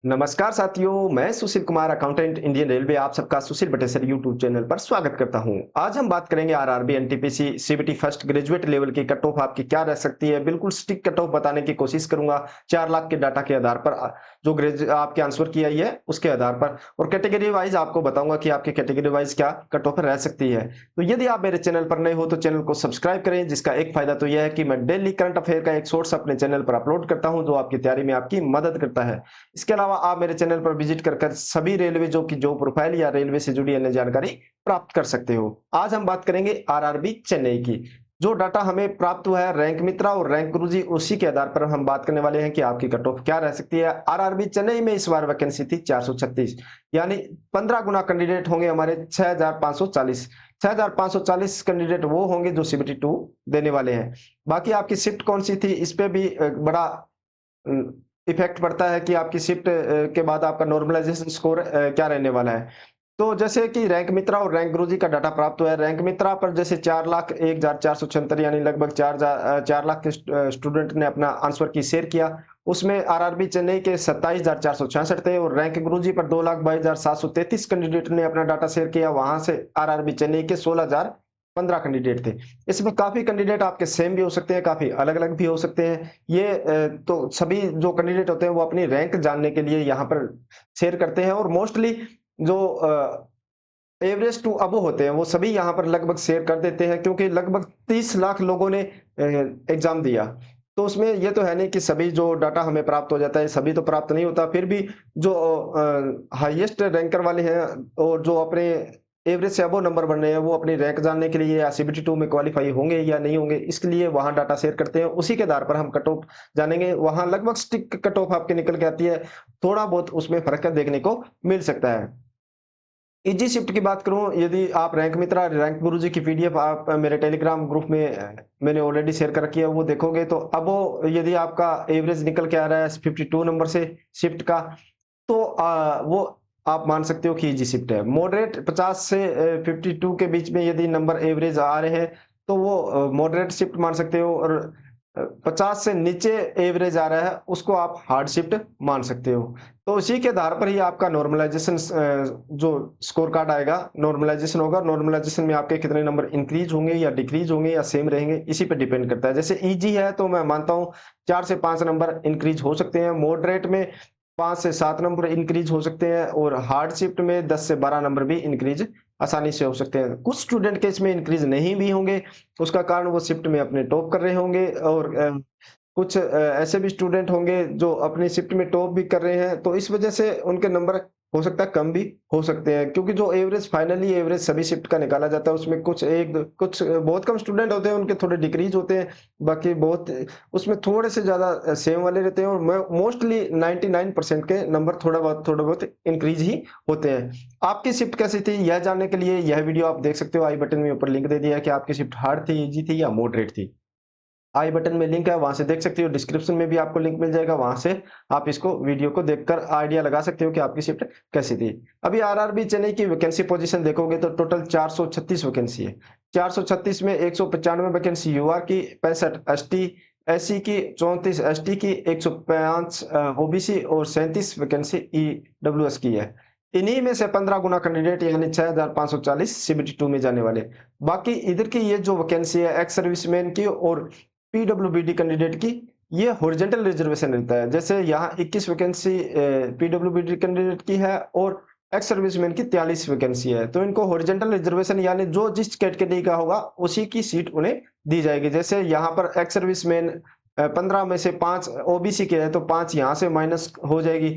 नमस्कार साथियों, मैं Sushil Kumar accountant Indian railway आप सबका सुशील बटेसर यूट्यूब चैनल पर स्वागत करता हूं। आज हम बात करेंगे RRB, NTPC, CBT first graduate level की कट ऑफ आपकी क्या रह सकती है। बिल्कुल स्टिक कट ऑफ बताने की कोशिश करूंगा 4 लाख के डाटा के आधार पर, जो ग्रेज आपके आंसर की आई है उसके आधार पर, और कैटेगरी वाइज आपको बताऊंगा कि आपकी कैटेगरी वाइज क्या कट ऑफ रह सकती है। तो यदि आप मेरे चैनल पर नए हो तो चैनल को सब्सक्राइब करें, जिसका एक फायदा तो यह है कि मैं डेली करंट अफेयर का एक सोर्स अपने चैनल पर अपलोड करता हूं, जो आपकी तैयारी में आपकी मदद करता है। इसके अलावा आप मेरे चैनल पर विजिट कर सभी रेलवे जो प्रोफाइल या रेलवे से जुड़ी अन्य जानकारी प्राप्त कर सकते हो। आज हम बात करेंगे आरआरबी चेन्नई की। जो डाटा हमें प्राप्त हुआ है रैंक मित्रा और रैंक गुरुजी, उसी के आधार पर हम बात करने वाले हैं कि आपकी कट ऑफ क्या रह सकती है। आरआरबी चेन्नई में इस बार वैकेंसी थी 436, यानी 15 गुना कैंडिडेट होंगे हमारे 6540। 6540 कैंडिडेट वो होंगे जो सीबीटी 2 देने वाले हैं। बाकी आपकी शिफ्ट कौन सी थी, इस पे भी बड़ा इफेक्ट पड़ता है कि आपकी शिफ्ट के बाद आपका नॉर्मलाइजेशन स्कोर क्या रहने वाला है। तो जैसे कि रैंक मित्रा और रैंक गुरुजी का डाटा प्राप्त हुआ है। रैंक मित्रा पर जैसे 4,01,476 यानी लगभग 4 लाख के स्टूडेंट ने अपना आंसर की शेयर किया। उसमें आरआरबी चेन्नई के 27,466 थे, और रैंक गुरुजी पर 2,22,733 कैंडिडेट ने अपना डाटा शेयर किया। वहां से आरआरबी चेन्नई के 16,015 कैंडिडेट थे। इसमें काफी कैंडिडेट आपके सेम भी हो सकते हैं, काफी अलग अलग भी हो सकते हैं। ये तो सभी जो कैंडिडेट होते हैं वो अपनी रैंक जानने के लिए यहाँ पर शेयर करते हैं, और मोस्टली जो एवरेज टू अबो होते हैं वो सभी यहाँ पर लगभग शेयर कर देते हैं, क्योंकि लगभग 30 लाख लोगों ने एग्जाम दिया। तो उसमें ये तो है नहीं कि सभी जो डाटा हमें प्राप्त हो जाता है, सभी तो प्राप्त नहीं होता। फिर भी जो हाईएस्ट रैंकर वाले हैं और जो अपने एवरेज से अबो नंबर बन रहे हैं, वो अपनी रैंक जानने के लिए या सीबीटी 2 में क्वालिफाई होंगे या नहीं होंगे, इसके लिए वहां डाटा शेयर करते हैं। उसी के आधार पर हम कट ऑफ जानेंगे। वहां लगभग स्टिक कट ऑफ आपके निकल के आती है, थोड़ा बहुत उसमें फर्क देखने को मिल सकता है। इजी शिफ्ट की बात करूं, यदि आप रैंक मित्रा, रैंक गुरुजी की पीडीएफ आप मेरे टेलीग्राम ग्रुप में मैंने ऑलरेडी शेयर कर रखी है, वो देखोगे तो अब वो यदि आपका एवरेज निकल के आ रहा है 52 नंबर से शिफ्ट का, तो वो आप मान सकते हो कि इजी शिफ्ट है। मॉडरेट 50 से 52 के बीच में यदि नंबर एवरेज आ रहे हैं तो वो मॉडरेट शिफ्ट मान सकते हो, और 50 से नीचे एवरेज आ रहा है उसको आप हार्ड शिफ्ट मान सकते हो। तो उसी के आधार पर ही आपका नॉर्मलाइजेशन जो स्कोर कार्ड आएगा, नॉर्मलाइजेशन होगा। नॉर्मलाइजेशन में आपके कितने नंबर इंक्रीज होंगे या डिक्रीज होंगे या सेम रहेंगे, इसी पे डिपेंड करता है। जैसे इजी है तो मैं मानता हूँ 4 से 5 नंबर इंक्रीज हो सकते हैं, मॉडरेट में 5 से 7 नंबर इंक्रीज हो सकते हैं, और हार्ड शिफ्ट में 10 से 12 नंबर भी इंक्रीज आसानी से हो सकते हैं। कुछ स्टूडेंट के इसमें इंक्रीज नहीं भी होंगे, उसका कारण वो शिफ्ट में अपने टॉप कर रहे होंगे, और कुछ ऐसे भी स्टूडेंट होंगे जो अपनी शिफ्ट में टॉप भी कर रहे हैं, तो इस वजह से उनके नंबर हो सकता है कम भी हो सकते हैं। क्योंकि जो एवरेज फाइनली एवरेज सभी शिफ्ट का निकाला जाता है, उसमें कुछ बहुत कम स्टूडेंट होते हैं, उनके थोड़े डिक्रीज होते हैं। बाकी बहुत उसमें थोड़े से ज्यादा सेम वाले रहते हैं, और मोस्टली 99% के नंबर थोड़ा बहुत इंक्रीज ही होते हैं। आपकी शिफ्ट कैसी थी यह जानने के लिए यह वीडियो आप देख सकते हो। आई बटन में ऊपर लिंक दे दिया है कि आपकी शिफ्ट हार्ड थी, इजी थी या मॉडरेट थी। आई बटन में लिंक है, वहां से देख सकते हो। डिस्क्रिप्शन में भी आपको लिंक मिल जाएगा, वहां से आप इसको वीडियो को देखकर आइडिया लगा सकते हो कि आपकी शिफ्ट कैसी थी। अभी आरआरबी चेन्नई की वैकेंसी पोजीशन देखोगे तो टोटल 436 वैकेंसी है। 436 में 195 वैकेंसी यूआर की, 65 एसटी एससी की, 34 एसटी की, 105 ओबीसी और 37 वैकेंसी ईडब्ल्यूएस की है। इन्हीं में से 15 गुना कैंडिडेट यानी 6540 सीबीटी 2 में जाने वाले। बाकी इधर की ये जो वैकेंसी है एक्स सर्विसमैन की और पीडब्ल्यूबीडी कैंडिडेट की, ये हॉरिजॉन्टल रिजर्वेशन रहता है। जैसे यहाँ 21 वैकेंसी पीडब्ल्यूबीडी कैंडिडेट की है, और एक्स सर्विसमैन की 43 वैकेंसी है। तो इनको हॉरिजॉन्टल रिजर्वेशन यानी जो जिस कैटेगरी का होगा उसी की सीट उन्हें दी जाएगी। जैसे यहाँ पर एक्स सर्विसमैन 15 में से 5 ओबीसी के है तो 5 यहाँ से माइनस हो जाएगी,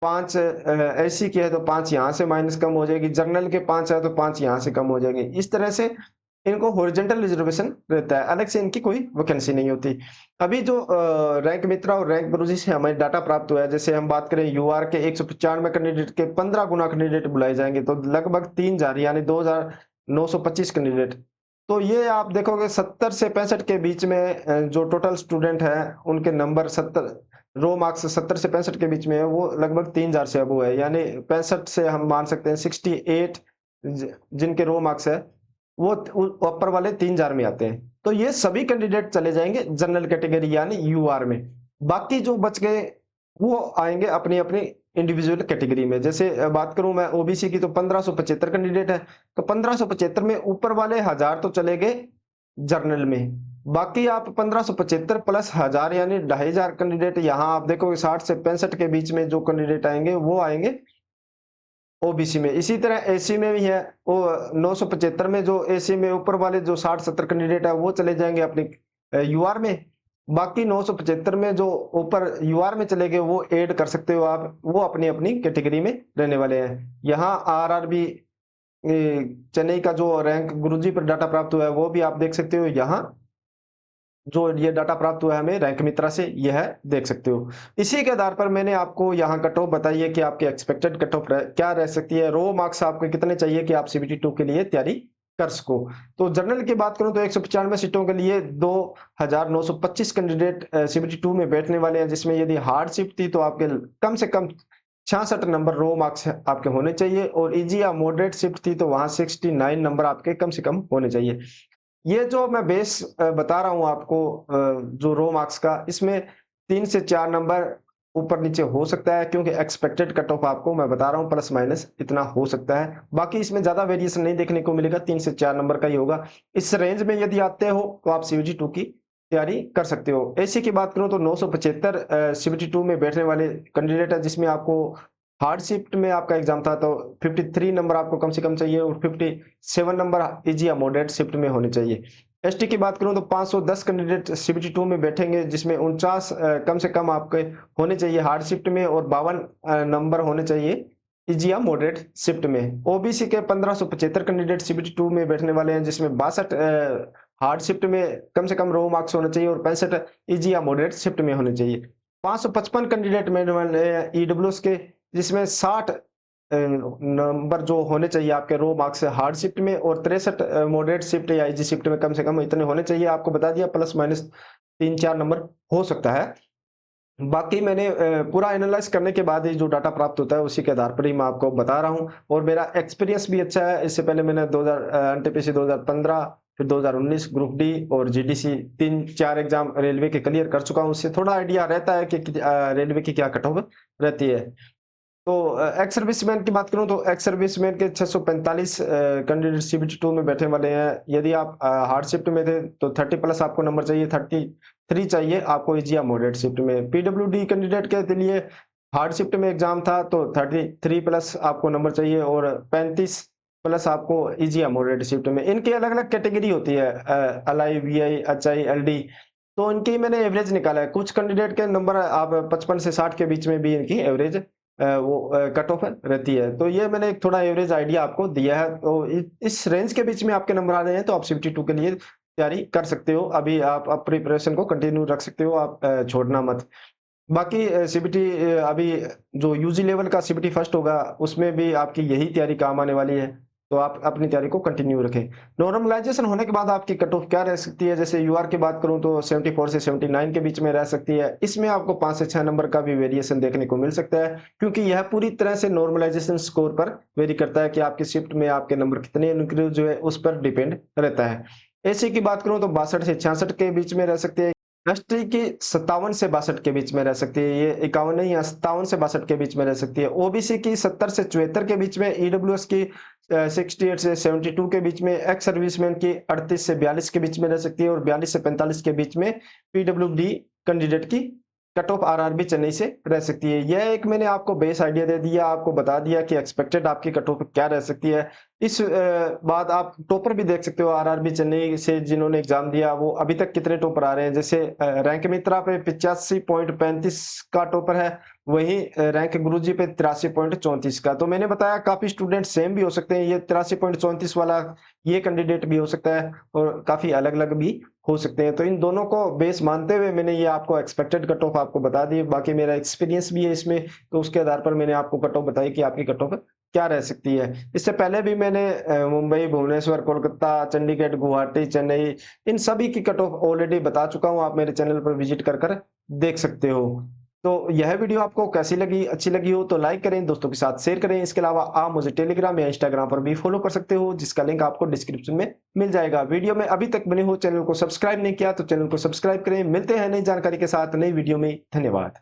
5 एससी के है तो 5 यहाँ से माइनस कम हो जाएगी, जनरल के 5 है तो 5 यहाँ से कम हो जाएंगे। इस तरह से इनको हॉरिजॉन्टल रिजर्वेशन रहता है, अलग से इनकी कोई वैकेंसी नहीं होती। अभी जो रैंक मित्रा और रैंक गुरुजी से हमें डाटा प्राप्त हुआ है, जैसे हम बात करें यूआर के 195 कैंडिडेट के 15 गुना कैंडिडेट बुलाए जाएंगे, तो लगभग 3,000 यानी 2,925 कैंडिडेट। तो ये आप देखोगे 70 से 65 के बीच में जो टोटल स्टूडेंट है उनके नंबर 70 रो मार्क्स 70 से 65 के बीच में है, वो लगभग 3,000 से अबो है। यानी 65 से हम मान सकते हैं 68 जिनके रो मार्क्स है वो ऊपर वाले 3,000 में आते हैं। तो ये सभी कैंडिडेट चले जाएंगे जनरल कैटेगरी यानी यूआर में। बाकी जो बच गए वो आएंगे अपनी अपनी इंडिविजुअल कैटेगरी में। जैसे बात करूं मैं ओबीसी की, तो 1575 कैंडिडेट है, तो 1575 में ऊपर वाले 1000 तो चले गए जर्नल में, बाकी आप 1575 प्लस 1000 यानी 2500 कैंडिडेट यहाँ आप देखोगे 60 से 65 के बीच में जो कैंडिडेट आएंगे वो आएंगे ओबीसी में। इसी तरह एसी में भी है, वो 975 में जो एसी में ऊपर वाले जो 60-70 कैंडिडेट है वो चले जाएंगे अपनी यूआर में, बाकी 975 में जो ऊपर यूआर में चले गए वो ऐड कर सकते हो आप, वो अपनी अपनी कैटेगरी में रहने वाले हैं। यहाँ आरआरबी चेन्नई का जो रैंक गुरुजी पर डाटा प्राप्त हुआ है वो भी आप देख सकते हो। यहाँ जो ये डाटा प्राप्त हुआ है हमें रैंक मित्रा से, यह देख सकते हो। इसी के आधार पर मैंने आपको यहाँ कट ऑफ बताई है कि आपके एक्सपेक्टेड कट ऑफ क्या रह सकती है, रो मार्क्स आपके कितने चाहिए कि आप सीबीटी 2 के लिए तैयारी कर सको। तो जनरल की बात करूं तो 195 सीटों के लिए 2925 कैंडिडेट सीबीटी 2 में बैठने वाले हैं, जिसमें यदि हार्ड शिफ्ट थी तो आपके कम से कम 66 नंबर रो मार्क्स आपके होने चाहिए, और इजी या मॉडरेट शिफ्ट थी तो वहां 69 नंबर आपके कम से कम होने चाहिए। ये जो मैं बेस बता रहा हूँ आपको, जो रो मार्क्स का, इसमें 3 से 4 नंबर ऊपर नीचे हो सकता है, क्योंकि एक्सपेक्टेड कट ऑफ आपको मैं बता रहा हूँ प्लस माइनस इतना हो सकता है, बाकी इसमें ज्यादा वेरिएशन नहीं देखने को मिलेगा, 3 से 4 नंबर का ही होगा। इस रेंज में यदि आते हो तो आप सीबीटी 2 की तैयारी कर सकते हो। एसी की बात करूं तो 975 सीबीटी 2 में बैठने वाले कैंडिडेट है, जिसमें आपको हार्ड शिफ्ट में आपका एग्जाम था तो 53 नंबर आपको कम से कम चाहिए, और 57 नंबर इजी या मॉडरेट शिफ्ट में होने चाहिए। एसटी की बात करूं तो 510 कैंडिडेट सीबीटी 2 में बैठेंगे, जिसमें 49 कम से कम आपके होने चाहिए हार्ड शिफ्ट में, और 52 नंबर होने चाहिए इजी या मॉडरेट शिफ्ट में। ओबीसी के 1575 कैंडिडेट सीबीटी 2 में बैठने वाले हैं, जिसमें 62 हार्ड शिफ्ट में कम से कम रो मार्क्स होने चाहिए, और 65 इजी या मॉडरेट शिफ्ट में होने चाहिए। 555 कैंडिडेट में ईडब्ल्यूएस के, जिसमें 60 नंबर जो होने चाहिए आपके रो मार्क्स हार्ड शिफ्ट में, और 63 मॉडरेट शिफ्ट या इजी शिफ्ट में कम से कम इतने होने चाहिए। आपको बता दिया प्लस माइनस 3-4 नंबर हो सकता है। बाकी मैंने पूरा एनालाइज करने के बाद ही जो डाटा प्राप्त होता है उसी के आधार पर ही मैं आपको बता रहा हूँ, और मेरा एक्सपीरियंस भी अच्छा है। इससे पहले मैंने 2000 एनटीपीसी 2015, फिर 2019 ग्रुप डी और जीडीसी 3-4 एग्जाम रेलवे के क्लियर कर चुका हूँ। उससे थोड़ा आइडिया रहता है कि रेलवे की क्या कट ऑफ रहती है। तो एक्स सर्विसमैन की बात करूं तो एक्स सर्विसमैन के 645 कैंडिडेट सीबीटी 2 में बैठे वाले हैं। यदि आप हार्ड शिफ्ट में थे तो 30 प्लस आपको नंबर चाहिए, 33 चाहिए आपको इजी या मॉडरेट शिफ्ट में। पीडब्ल्यूडी कैंडिडेट के लिए हार्ड शिफ्ट में एग्जाम था तो 33 प्लस आपको नंबर चाहिए, और 35 प्लस आपको इजी या मॉडरेट शिफ्ट में। इनकी अलग अलग कैटेगरी होती है, एलआई, वीआई, एचआई, एलडी, तो इनकी मैंने एवरेज निकाला है। कुछ कैंडिडेट के नंबर आप 55 से 60 के बीच में भी इनकी एवरेज वो कट ऑफ रहती है। तो ये मैंने एक थोड़ा एवरेज आइडिया आपको दिया है। तो इस रेंज के बीच में आपके नंबर आ रहे हैं तो आप सीबीटी 2 के लिए तैयारी कर सकते हो। अभी आप प्रिपरेशन को कंटिन्यू रख सकते हो, आप छोड़ना मत। बाकी सीबीटी अभी जो यूजी लेवल का सीबीटी फर्स्ट होगा उसमें भी आपकी यही तैयारी काम आने वाली है, तो आप अपनी तैयारी को कंटिन्यू रखें। नॉर्मलाइजेशन होने के बाद आपकी कट ऑफ क्या रह सकती है, जैसे यूआर की बात करूं तो 74 से 79 के बीच में रह सकती है। इसमें आपको 5 से 6 नंबर का भी वेरिएशन देखने को मिल सकता है, क्योंकि यह पूरी तरह से नॉर्मलाइजेशन स्कोर पर वेरी करता है कि आपकी शिफ्ट में आपके नंबर कितने इंक्रीज हुए उस पर डिपेंड रहता है। एसी की बात करूं तो 62 से 66 के बीच में रह सकती है। एसटी की 57 से 62 के बीच में रह सकती है, ये 51 नहीं, 57 से 62 के बीच में रह सकती है। ओबीसी की 70 से 74 के बीच में, ईडब्ल्यूएस की 68 से 72 के बीच में, एक्स सर्विसमैन की 38 से 42 के बीच में रह सकती है, और 42 से 45 के बीच में पीडब्ल्यूडी कैंडिडेट की कट ऑफ आरआरबी चेन्नई से रह सकती है। यह एक मैंने आपको बेस आइडिया दे दिया, आपको बता दिया कि एक्सपेक्टेड आपकी कट ऑफ क्या रह सकती है। इस बाद आप टॉपर भी देख सकते हो आरआरबी चेन्नई से जिन्होंने एग्जाम दिया वो अभी तक कितने टॉपर आ रहे हैं। जैसे रैंक मित्रा पे 85.35 का टॉपर है, वहीं रैंक गुरुजी पे 83.34 का। तो मैंने बताया काफी स्टूडेंट सेम भी हो सकते हैं, ये 83.34 वाला ये कैंडिडेट भी हो सकता है, और काफी अलग अलग भी हो सकते हैं। तो इन दोनों को बेस मानते हुए मैंने ये आपको एक्सपेक्टेड कट ऑफ आपको बता दी। बाकी मेरा एक्सपीरियंस भी है इसमें, तो उसके आधार पर मैंने आपको कट ऑफ बताई कि आपकी कट ऑफ क्या रह सकती है। इससे पहले भी मैंने मुंबई, भुवनेश्वर, कोलकाता, चंडीगढ़, गुवाहाटी, चेन्नई, इन सभी की कट ऑफ ऑलरेडी बता चुका हूं। आप मेरे चैनल पर विजिट कर देख सकते हो। तो यह वीडियो आपको कैसी लगी, अच्छी लगी हो तो लाइक करें, दोस्तों के साथ शेयर करें। इसके अलावा आप मुझे टेलीग्राम या इंस्टाग्राम पर भी फॉलो कर सकते हो, जिसका लिंक आपको डिस्क्रिप्शन में मिल जाएगा। वीडियो में अभी तक बने हो चैनल को सब्सक्राइब नहीं किया तो चैनल को सब्सक्राइब करें। मिलते हैं नई जानकारी के साथ नई वीडियो में। धन्यवाद।